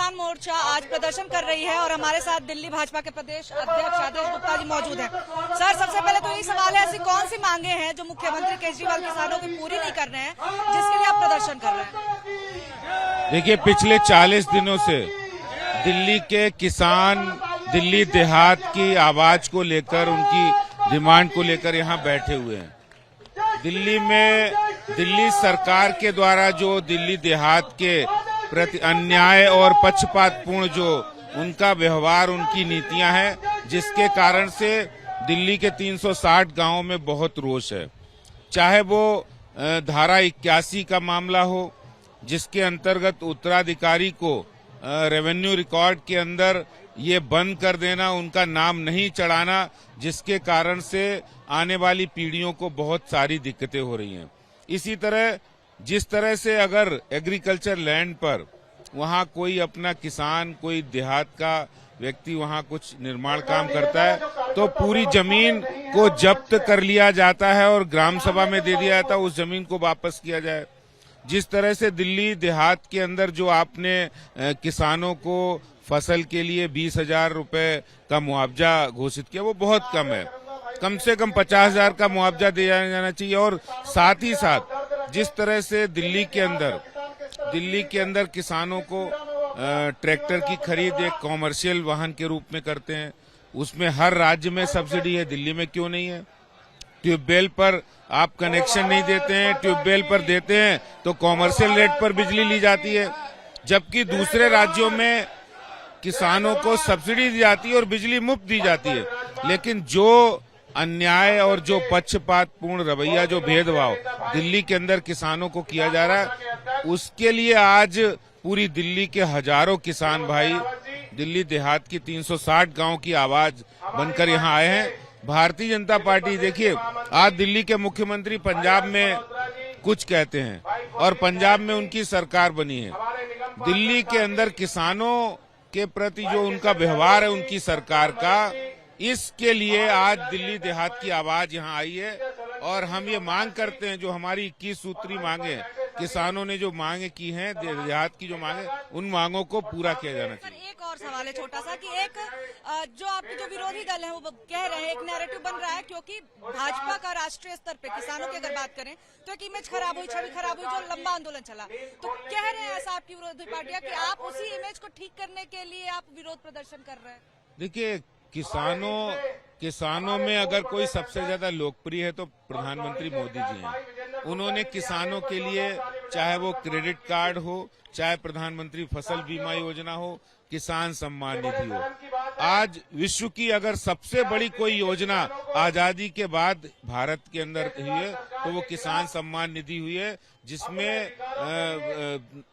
किसान मोर्चा आज प्रदर्शन कर रही है और हमारे साथ दिल्ली भाजपा के प्रदेश अध्यक्ष आदेश गुप्ता जी मौजूद हैं। सर, सबसे पहले तो यही सवाल है, ऐसी कौन सी मांगे हैं जो मुख्यमंत्री केजरीवाल किसानों की पूरी नहीं कर रहे हैं, जिसके लिए आप प्रदर्शन कर रहे हैं? देखिए, पिछले 40 दिनों से दिल्ली के किसान दिल्ली देहात की आवाज को लेकर, उनकी डिमांड को लेकर यहाँ बैठे हुए हैं। दिल्ली में दिल्ली सरकार के द्वारा जो दिल्ली देहात के प्रति अन्याय और पक्षपातपूर्ण जो उनका व्यवहार, उनकी नीतियां हैं, जिसके कारण से दिल्ली के 360 गांवों में बहुत रोष है। चाहे वो धारा 81 का मामला हो, जिसके अंतर्गत उत्तराधिकारी को रेवेन्यू रिकॉर्ड के अंदर ये बंद कर देना, उनका नाम नहीं चढ़ाना, जिसके कारण से आने वाली पीढ़ियों को बहुत सारी दिक्कतें हो रही हैं। इसी तरह जिस तरह से अगर एग्रीकल्चर लैंड पर वहाँ कोई अपना किसान, कोई देहात का व्यक्ति वहाँ कुछ निर्माण काम करता है तो पूरी जमीन को जब्त कर लिया जाता है और ग्राम सभा में दे दिया जाता है, उस जमीन को वापस किया जाए। जिस तरह से दिल्ली देहात के अंदर जो आपने किसानों को फसल के लिए 20,000 रुपए का मुआवजा घोषित किया, वो बहुत कम है। कम से कम 50,000 का मुआवजा दिया जाना चाहिए। और साथ ही साथ जिस तरह से दिल्ली के अंदर किसानों को ट्रैक्टर की खरीद एक कॉमर्शियल वाहन के रूप में करते हैं, उसमें हर राज्य में सब्सिडी है, दिल्ली में क्यों नहीं है? ट्यूबवेल पर आप कनेक्शन नहीं देते हैं, ट्यूबवेल पर देते हैं तो कॉमर्शियल रेट पर बिजली ली जाती है, जबकि दूसरे राज्यों में किसानों को सब्सिडी दी जाती है और बिजली मुफ्त दी जाती है। लेकिन जो अन्याय और जो पक्षपातपूर्ण रवैया, जो भेदभाव दिल्ली के अंदर किसानों को किया जा रहा है, उसके लिए आज पूरी दिल्ली के हजारों किसान भाई दिल्ली देहात की 360 गांव की आवाज बनकर यहाँ आए हैं। भारतीय जनता पार्टी, देखिए, आज दिल्ली के मुख्यमंत्री पंजाब में कुछ कहते हैं और पंजाब में उनकी सरकार बनी है। दिल्ली के अंदर किसानों के प्रति जो उनका व्यवहार है उनकी सरकार का, इसके लिए आज दिल्ली देहात की आवाज यहाँ आई है। और हम ये मांग करते हैं, जो हमारी 21 सूत्री मांगे, किसानों ने जो मांगे की हैं, देहात की जो मांगे, उन मांगों को पूरा किया जाना चाहिए। एक और सवाल है छोटा सा, कि एक जो आपके जो विरोधी दल है वो कह रहे हैं, एक नैरेटिव बन रहा है, क्योंकि भाजपा का राष्ट्रीय स्तर पे किसानों की अगर बात करें तो एक इमेज खराब हुई, छवि खराब हुई, जो लंबा आंदोलन चला, तो कह रहे हैं ऐसा आपकी विरोधी पार्टियां कि आप उसी इमेज को ठीक करने के लिए आप विरोध प्रदर्शन कर रहे हैं। देखिए, किसानों में अगर कोई सबसे ज्यादा लोकप्रिय है तो प्रधानमंत्री मोदी जी हैं। उन्होंने किसानों के लिए, चाहे वो क्रेडिट कार्ड हो, चाहे प्रधानमंत्री फसल बीमा योजना हो, किसान सम्मान निधि हो, आज विश्व की अगर सबसे बड़ी कोई योजना आजादी के बाद भारत के अंदर हुई है तो वो किसान सम्मान निधि हुई है, जिसमें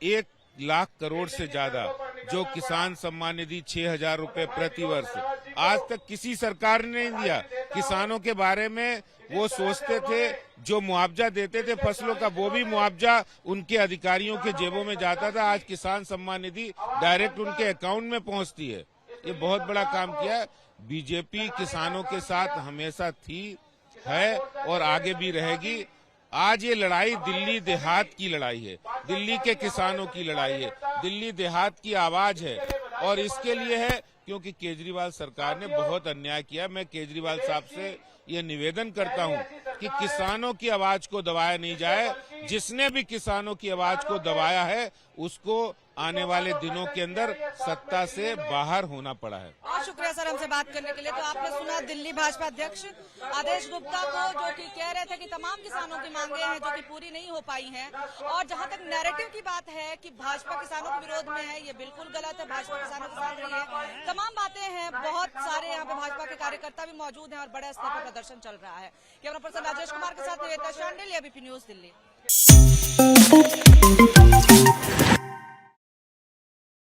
1 लाख करोड़ से ज्यादा जो किसान सम्मान निधि 6,000 रुपए प्रति वर्ष आज तक किसी सरकार ने नहीं दिया। किसानों के बारे में वो सोचते थे, जो मुआवजा देते थे फसलों का, वो भी मुआवजा उनके अधिकारियों के जेबों में जाता था। आज किसान सम्मान निधि डायरेक्ट उनके अकाउंट में पहुंचती है। ये बहुत बड़ा काम किया है। बीजेपी किसानों के साथ हमेशा थी, है और आगे भी रहेगी। आज ये लड़ाई दिल्ली देहात की लड़ाई है, दिल्ली के किसानों की लड़ाई है, दिल्ली देहात की आवाज है। और इसके लिए है क्योंकि केजरीवाल सरकार ने बहुत अन्याय किया। मैं केजरीवाल साहब से ये निवेदन करता हूं कि किसानों की आवाज को दबाया नहीं जाए। जिसने भी किसानों की आवाज को दबाया है उसको आने वाले दिनों के अंदर सत्ता से बाहर होना पड़ा है। बहुत शुक्रिया सर हमसे बात करने के लिए। तो आपने सुना दिल्ली भाजपा अध्यक्ष आदेश गुप्ता को, जो कि कह रहे थे कि तमाम किसानों की मांगे हैं जो कि पूरी नहीं हो पाई हैं। और जहां तक नैरेटिव की बात है कि भाजपा किसानों के विरोध में है, ये बिल्कुल गलत है। भाजपा किसानों के साथ रही है, तमाम बातें हैं। बहुत सारे यहाँ पे भाजपा के कार्यकर्ता भी मौजूद हैं और बड़े स्तर पर प्रदर्शन चल रहा है। कैमरा पर्सन राजेश कुमार के साथ निवेदिता शांडिल, एबीपी न्यूज दिल्ली।